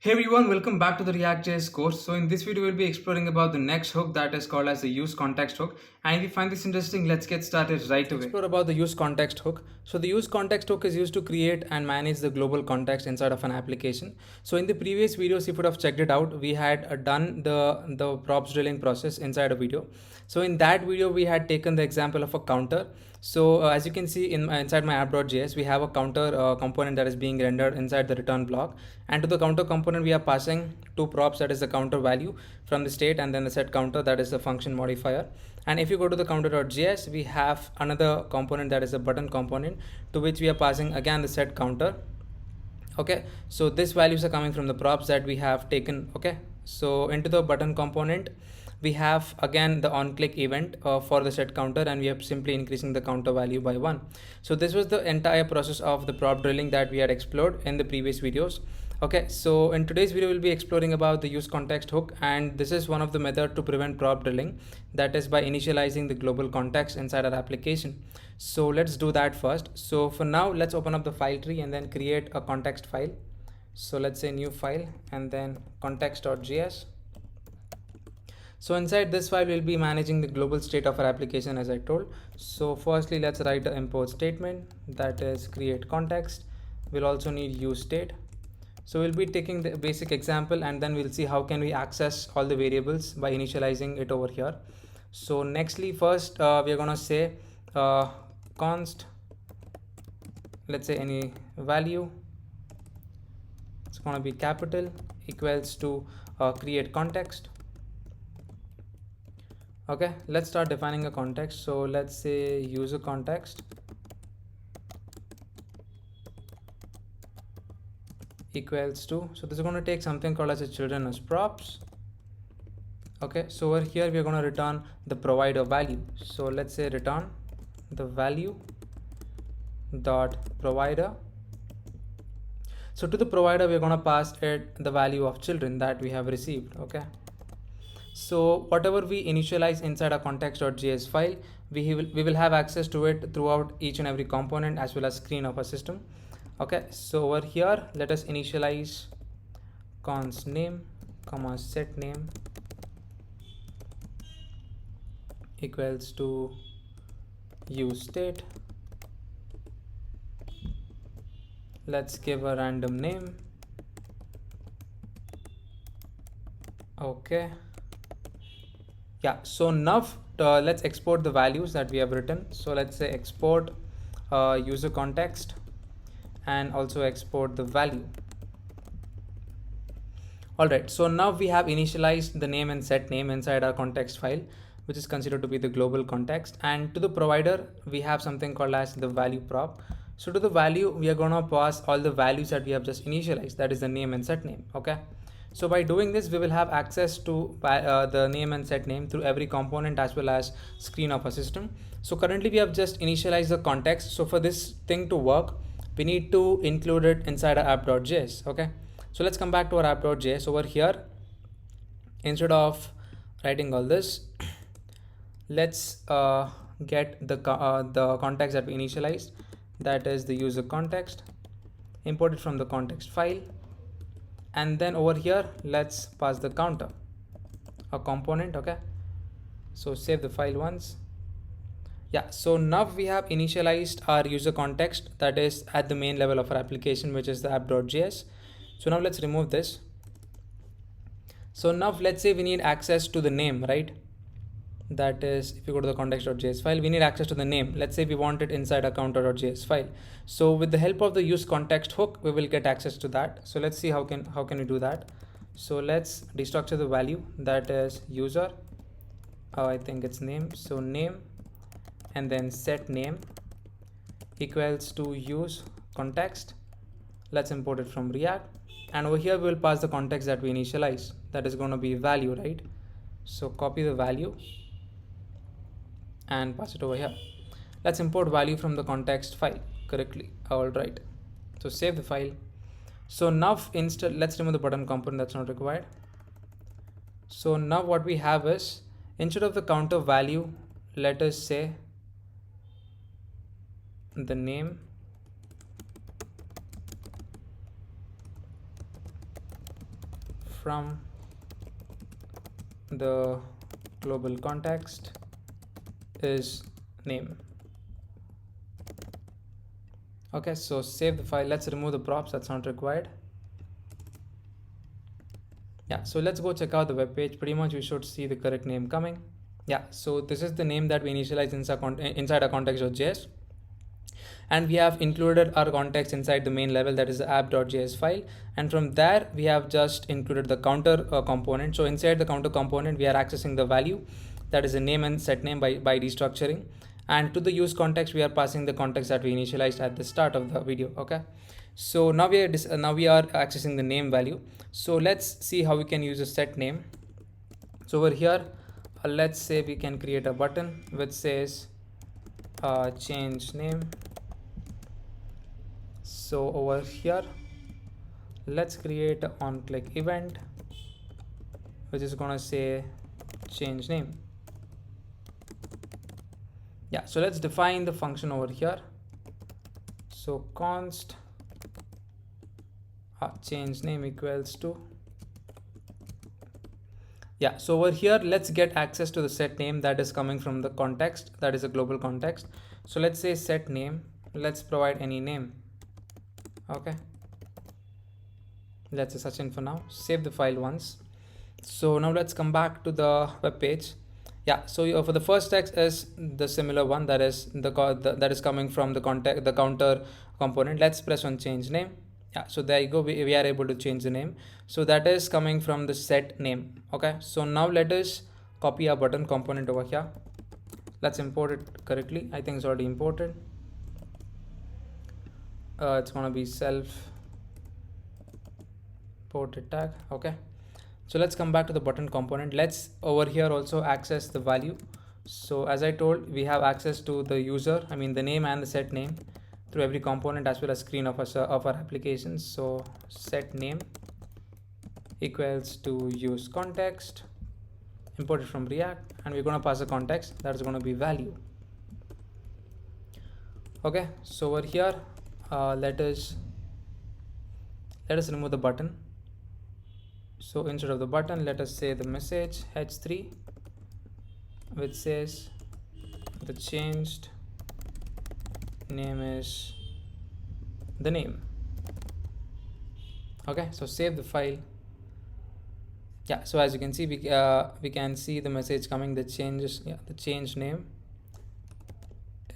Hey everyone, welcome back to the reactjs course. So in this video, we'll be exploring about the next hook that is called as the useContext hook. And if you find this interesting, let's get started right away. Explore about the useContext hook. So the useContext hook is used to create and manage the global context inside of an application. So in the previous videos, if you would have checked it out, we had done the props drilling process inside a video. So in that video, we had taken the example of a counter. So as you can see inside my app.js, we have a counter component that is being rendered inside the return block. And to the counter component, we are passing two props, that is the counter value from the state, and then the set counter, that is the function modifier. And if you go to the counter.js, we have another component that is a button component, to which we are passing again the set counter. Okay, so these values are coming from the props that we have taken. Okay, so into the button component, we have again the on click event for the set counter, and we are simply increasing the counter value by 1. So this was the entire process of the prop drilling that we had explored in the previous videos. Okay, so in today's video, we'll be exploring about the use context hook, and this is one of the method to prevent prop drilling, that is by initializing the global context inside our application. So let's do that first. So for now, let's open up the file tree and then create a context file. So let's say new file and then context.js. So inside this file, we'll be managing the global state of our application, as I told. So firstly, let's write an import statement, that is create context. We'll also need use state. So we'll be taking the basic example, and then we'll see how can we access all the variables by initializing it over here. So nextly, first we're gonna say const, let's say any value, it's gonna be capital, equals to create context. Okay, let's start defining a context. So let's say user context equals to, so this is going to take something called as a children as props. Okay, so over here we're going to return the provider value. So let's say return the value dot provider. So to the provider, we're going to pass it the value of children that we have received. Okay, so whatever we initialize inside our context.js file, we will have access to it throughout each and every component as well as screen of our system. Okay, so over here, let us initialize const name comma set name equals to use state. Let's give a random name. Okay, yeah, so now let's export the values that we have written. So let's say export user context and also export the value. All right, so now we have initialized the name and set name inside our context file, which is considered to be the global context. And to the provider, we have something called as the value prop. So to the value, we are going to pass all the values that we have just initialized, that is the name and set name. Okay, so by doing this, we will have access to the name and set name through every component as well as screen of a system. So currently we have just initialized the context. So for this thing to work, we need to include it inside our app.js. Okay, so let's come back to our app.js. Over here, instead of writing all this, let's get the context that we initialized, that is the user context, import it from the context file, and then over here let's pass the counter, a component. Okay, so save the file once. Yeah, so now we have initialized our user context that is at the main level of our application, which is the app.js. So now let's remove this. So now let's say we need access to the name, right? That is, if you go to the context.js file, we need access to the name. Let's say we want it inside a counter.js file. So with the help of the use context hook, we will get access to that. So let's see how can we do that. So let's destructure the value, that is user, I think it's name. So name and then set name equals to use context. Let's import it from React, and over here we will pass the context that we initialize, that is going to be value, right? So copy the value and pass it over here. Let's import value from the context file correctly. All right, so save the file. So now let's remove the button component, that's not required. So now what we have is, instead of the counter value, let us say the name from the global context is name. Okay, so save the file. Let's remove the props, that's not required. Yeah, so let's go check out the web page. Pretty much we should see the correct name coming. Yeah, so this is the name that we initialized inside our context.js, and we have included our context inside the main level, that is the app.js file, and from there we have just included the counter component. So inside the counter component we are accessing the value, that is the name and set name by destructuring, and to the use context we are passing the context that we initialized at the start of the video. Okay, so now we are accessing the name value. So let's see how we can use a set name. So over here, let's say we can create a button which says change name. So over here, let's create an on click event which is gonna say change name. Yeah, so let's define the function over here. So const change name equals to, yeah, so over here let's get access to the set name that is coming from the context, that is a global context. So let's say set name, let's provide any name. Okay, let's say Sachin for now. Save the file once. So now let's come back to the web page. Yeah, so for the first text is the similar one, that is that is coming from the counter component. Let's press on change name. Yeah, so there you go, we are able to change the name. So that is coming from the set name. Okay, so now let us copy our button component over here. Let's import it correctly. I think it's already imported. It's gonna be self ported tag. Okay, so let's come back to the button component. Let's over here also access the value. So as I told, we have access to the user, I mean the name and the set name, through every component as well as screen of our application. So set name equals to use context, imported from React, and we're going to pass a context that is going to be value. Okay, so over here let us remove the button. So instead of the button, let us say the message h3 which says the changed name is the name. Okay, so save the file. Yeah, so as you can see, we can see the message coming, the change name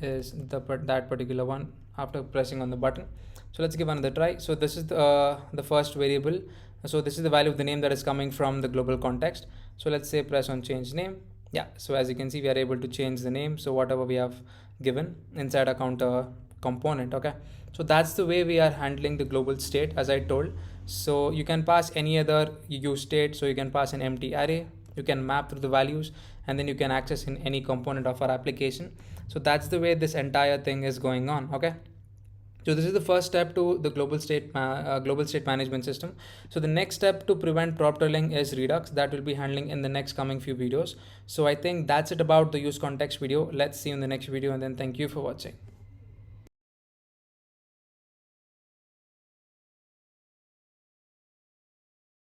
is that particular one after pressing on the button. So let's give another try. So this is the first variable. So this is the value of the name that is coming from the global context. So let's say press on change name. Yeah, so as you can see, we are able to change the name, so whatever we have given inside a counter component. Okay, so that's the way we are handling the global state, as I told. So you can pass any other use state. So you can pass an empty array, you can map through the values, and then you can access in any component of our application. So that's the way this entire thing is going on. Okay, so this is the first step to the global state management system. So the next step to prevent prop drilling is Redux, that will be handling in the next coming few videos. So I think that's it about the use context video. Let's see you in the next video, and then thank you for watching.